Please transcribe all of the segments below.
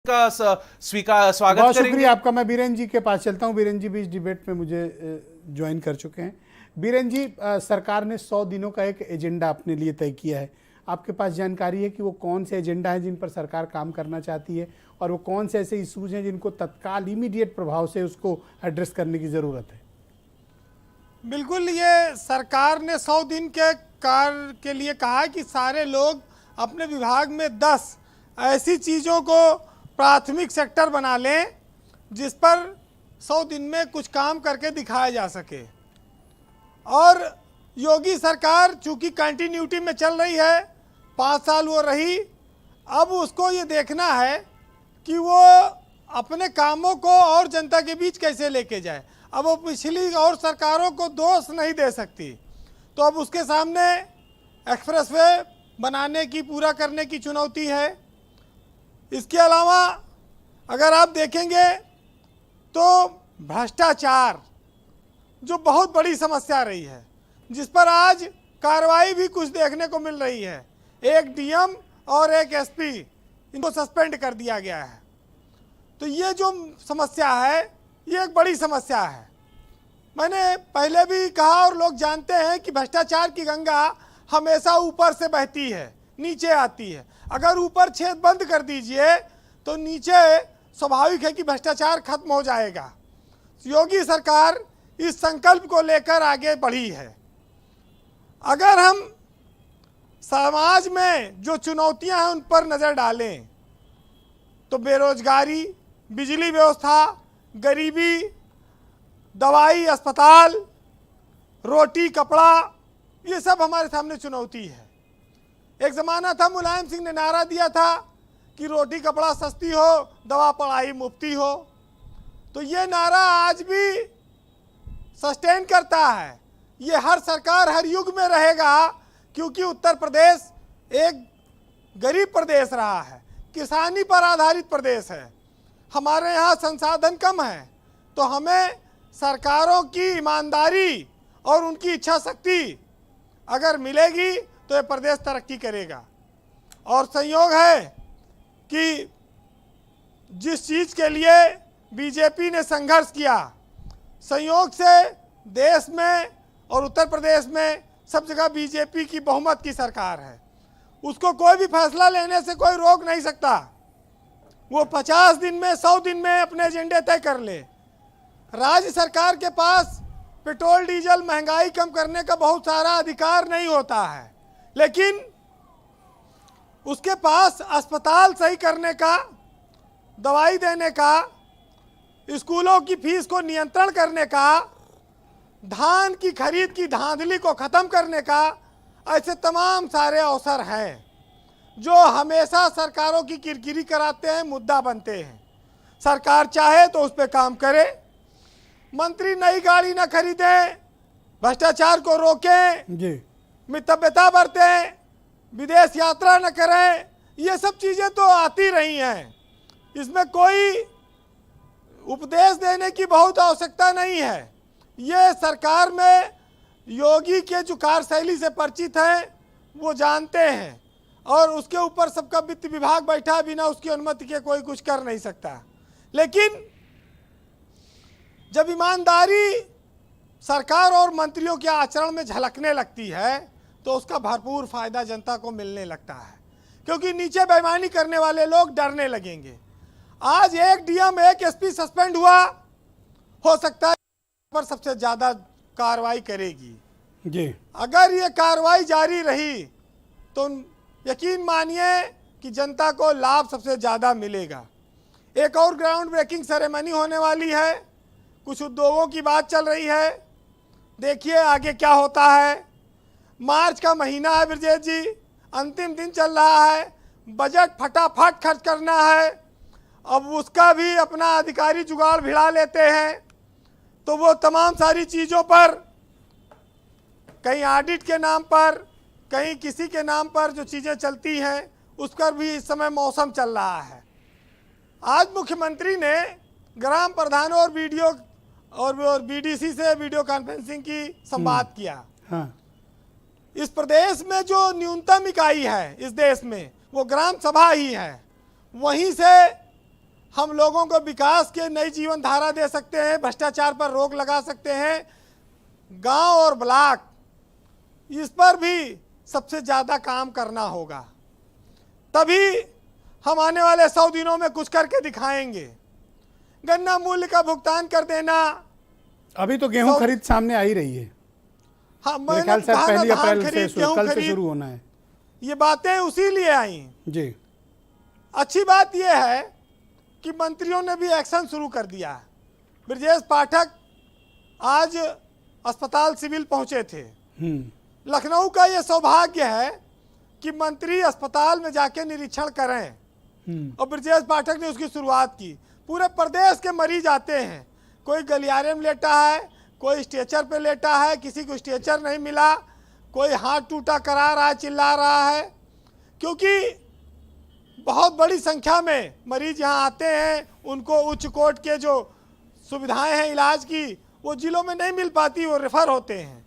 का स्वागत बहुत करेंगे। शुक्रिया आपका। मैं बीरेन जी के पास चलता हूं। बीरेन जी भी इस डिबेट में मुझे ज्वाइन कर चुके हैं। बीरेन जी, सरकार ने 100 दिनों का एक एजेंडा अपने लिए तय किया है। आपके पास जानकारी है कि वो कौन से एजेंडा हैं जिन पर सरकार काम करना चाहती है, और वो कौन से ऐसे इशूज हैं जिनको तत्काल इमीडिएट प्रभाव से उसको एड्रेस करने की ज़रूरत है? बिल्कुल, ये सरकार ने 100 दिन के कार्य के लिए कहा है कि सारे लोग अपने विभाग में 10 ऐसी चीज़ों को प्राथमिक सेक्टर बना लें जिस पर 100 दिन में कुछ काम करके दिखाया जा सके। और योगी सरकार चूंकि कंटिन्यूटी में चल रही है, 5 साल वो रही, अब उसको ये देखना है कि वो अपने कामों को और जनता के बीच कैसे लेके जाए। अब वो पिछली और सरकारों को दोष नहीं दे सकती, तो अब उसके सामने एक्सप्रेसवे बनाने की, पूरा करने की चुनौती है। इसके अलावा अगर आप देखेंगे तो भ्रष्टाचार जो बहुत बड़ी समस्या रही है, जिस पर आज कार्रवाई भी कुछ देखने को मिल रही है। एक डीएम और एक एसपी, इनको सस्पेंड कर दिया गया है। तो ये जो समस्या है, ये एक बड़ी समस्या है। मैंने पहले भी कहा और लोग जानते हैं कि भ्रष्टाचार की गंगा हमेशा ऊपर से बहती है, नीचे आती है। अगर ऊपर छेद बंद कर दीजिए तो नीचे स्वाभाविक है कि भ्रष्टाचार खत्म हो जाएगा। योगी सरकार इस संकल्प को लेकर आगे बढ़ी है। अगर हम समाज में जो चुनौतियां हैं उन पर नज़र डालें तो बेरोजगारी, बिजली व्यवस्था, गरीबी, दवाई, अस्पताल, रोटी, कपड़ा, ये सब हमारे सामने चुनौती है। एक ज़माना था, मुलायम सिंह ने नारा दिया था कि रोटी कपड़ा सस्ती हो, दवा पढ़ाई मुफ्ती हो। तो ये नारा आज भी सस्टेन करता है। ये हर सरकार, हर युग में रहेगा, क्योंकि उत्तर प्रदेश एक गरीब प्रदेश रहा है, किसानी पर आधारित प्रदेश है। हमारे यहाँ संसाधन कम है, तो हमें सरकारों की ईमानदारी और उनकी इच्छा शक्ति अगर मिलेगी तो ये प्रदेश तरक्की करेगा। और संयोग है कि जिस चीज़ के लिए बीजेपी ने संघर्ष किया, संयोग से देश में और उत्तर प्रदेश में सब जगह बीजेपी की बहुमत की सरकार है। उसको कोई भी फैसला लेने से कोई रोक नहीं सकता। वो 50 दिन में, 100 दिन में अपने एजेंडे तय कर ले। राज्य सरकार के पास पेट्रोल डीजल महंगाई कम करने का बहुत सारा अधिकार नहीं होता है, लेकिन उसके पास अस्पताल सही करने का, दवाई देने का, स्कूलों की फीस को नियंत्रण करने का, धान की खरीद की धांधली को ख़त्म करने का, ऐसे तमाम सारे अवसर हैं जो हमेशा सरकारों की किरकिरी कराते हैं, मुद्दा बनते हैं। सरकार चाहे तो उस पर काम करे। मंत्री नई गाड़ी न खरीदें, भ्रष्टाचार को रोकें जी, मितव्यता बरतें, विदेश यात्रा न करें, ये सब चीज़ें तो आती रही हैं। इसमें कोई उपदेश देने की बहुत आवश्यकता नहीं है। ये सरकार में योगी के जो कार्यशैली से परिचित हैं वो जानते हैं, और उसके ऊपर सबका वित्त विभाग बैठा, बिना उसकी अनुमति के कोई कुछ कर नहीं सकता। लेकिन जब ईमानदारी सरकार और मंत्रियों के आचरण में झलकने लगती है तो उसका भरपूर फायदा जनता को मिलने लगता है, क्योंकि नीचे बेईमानी करने वाले लोग डरने लगेंगे। आज एक डीएम, एक एसपी सस्पेंड हुआ, हो सकता है पर सबसे ज़्यादा कार्रवाई करेगी जी। अगर ये कार्रवाई जारी रही तो यकीन मानिए कि जनता को लाभ सबसे ज़्यादा मिलेगा। एक और ग्राउंड ब्रेकिंग सेरेमनी होने वाली है, कुछ उद्योगों की बात चल रही है, देखिए आगे क्या होता है। मार्च का महीना है ब्रजेश जी, अंतिम दिन चल रहा है, बजट फटाफट खर्च करना है। अब उसका भी अपना अधिकारी जुगाड़ भिड़ा लेते हैं, तो वो तमाम सारी चीज़ों पर, कहीं ऑडिट के नाम पर, कहीं किसी के नाम पर जो चीज़ें चलती हैं, उस पर भी इस समय मौसम चल रहा है। आज मुख्यमंत्री ने ग्राम प्रधानों और वीडियो और बीडीसी से वीडियो कॉन्फ्रेंसिंग की संवाद किया। हाँ। इस प्रदेश में जो न्यूनतम इकाई है इस देश में, वो ग्राम सभा ही है। वहीं से हम लोगों को विकास के नई जीवन धारा दे सकते हैं, भ्रष्टाचार पर रोक लगा सकते हैं। गांव और ब्लॉक, इस पर भी सबसे ज़्यादा काम करना होगा, तभी हम आने वाले 100 दिनों में कुछ करके दिखाएंगे। गन्ना मूल्य का भुगतान कर देना। अभी तो गेहूं खरीद सामने आ ही रही है। हाँ, मेरे ख्याल से 1 अप्रैल से कल से खरीद, शुरू होना है। ये बातें उसी लिए आई जी। अच्छी बात यह है कि मंत्रियों ने भी एक्शन शुरू कर दिया है। ब्रजेश पाठक आज अस्पताल सिविल पहुंचे थे। लखनऊ का ये सौभाग्य है कि मंत्री अस्पताल में जाके निरीक्षण करें, और ब्रजेश पाठक ने उसकी शुरुआत की। पूरे प्रदेश के मरीज आते हैं, कोई गलियारे में लेटा है, कोई स्ट्रेचर पे लेटा है, किसी को स्ट्रेचर नहीं मिला, कोई हाथ टूटा करा रहा है, चिल्ला रहा है, क्योंकि बहुत बड़ी संख्या में मरीज यहाँ आते हैं। उनको उच्च कोट के जो सुविधाएं हैं इलाज की, वो जिलों में नहीं मिल पाती, वो रेफर होते हैं।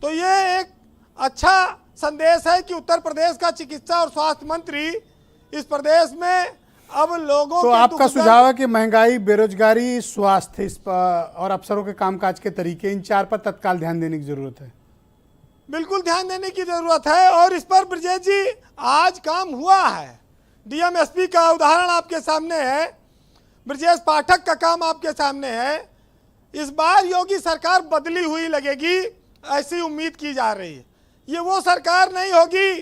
तो ये एक अच्छा संदेश है कि उत्तर प्रदेश का चिकित्सा और स्वास्थ्य मंत्री इस प्रदेश में अब लोगों तो के आपका दुख सुझाव है कि महंगाई, बेरोजगारी, स्वास्थ्य इस पर और अफसरों के कामकाज के तरीके, इन 4 पर तत्काल ध्यान देने की जरूरत है। बिल्कुल ध्यान देने की जरूरत है, और इस पर ब्रजेश जी आज काम हुआ है। डीएम एसपी का उदाहरण आपके सामने है, ब्रजेश पाठक का काम आपके सामने है। इस बार योगी सरकार बदली हुई लगेगी, ऐसी उम्मीद की जा रही है। ये वो सरकार नहीं होगी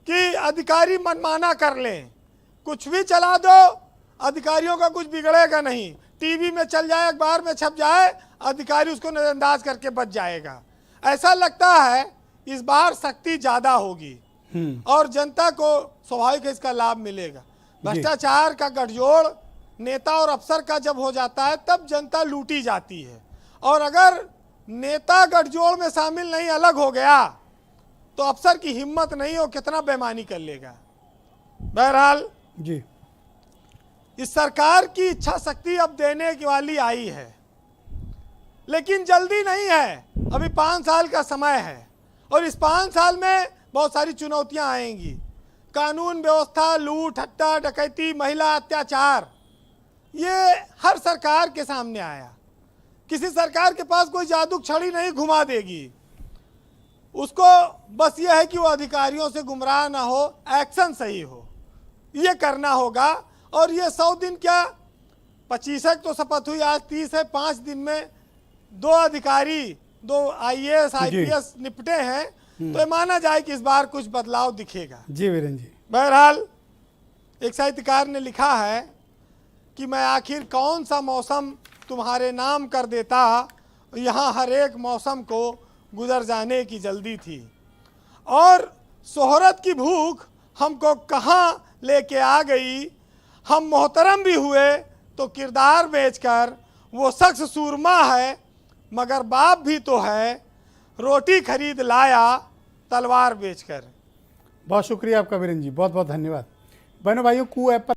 कि अधिकारी मनमाना कर लें, कुछ भी चला दो, अधिकारियों का कुछ बिगड़ेगा नहीं। टीवी में चल जाए, अखबार में छप जाए, अधिकारी उसको नजरअंदाज करके बच जाएगा। ऐसा लगता है इस बार सख्ती ज्यादा होगी और जनता को स्वाभाविक इसका लाभ मिलेगा। भ्रष्टाचार का गठजोड़ नेता और अफसर का जब हो जाता है, तब जनता लूटी जाती है, और अगर नेता गठजोड़ में शामिल नहीं, अलग हो गया, तो अफसर की हिम्मत नहीं हो, कितना बेईमानी कर लेगा। बहरहाल जी, इस सरकार की इच्छा शक्ति अब देने की वाली आई है, लेकिन जल्दी नहीं है। अभी 5 साल का समय है, और इस 5 साल में बहुत सारी चुनौतियां आएंगी। कानून व्यवस्था, लूट, हत्या, डकैती, महिला अत्याचार, ये हर सरकार के सामने आया। किसी सरकार के पास कोई जादू छड़ी नहीं घुमा देगी, उसको बस ये है कि वो अधिकारियों से गुमराह ना हो, एक्शन सही हो, ये करना होगा। और ये 100 दिन क्या, 25 तो शपथ हुई, आज 30 है, 5 दिन में 2 अधिकारी, 2 IAS IPS निपटे हैं, तो ये माना जाए कि इस बार कुछ बदलाव दिखेगा। जी वीरेंद्र जी। बहरहाल एक साहित्यकार ने लिखा है कि मैं आखिर कौन सा मौसम तुम्हारे नाम कर देता, यहाँ हर एक मौसम को गुजर जाने की जल्दी थी, और शोहरत की भूख हमको कहाँ लेके आ गई। हम मोहतरम भी हुए तो किरदार बेचकर, वो शख्स सूरमा है मगर बाप भी तो है, रोटी खरीद लाया तलवार बेचकर। बहुत शुक्रिया आपका वीरेंद्र जी, बहुत बहुत धन्यवाद। बहनों भाइयों, कू ऐप पर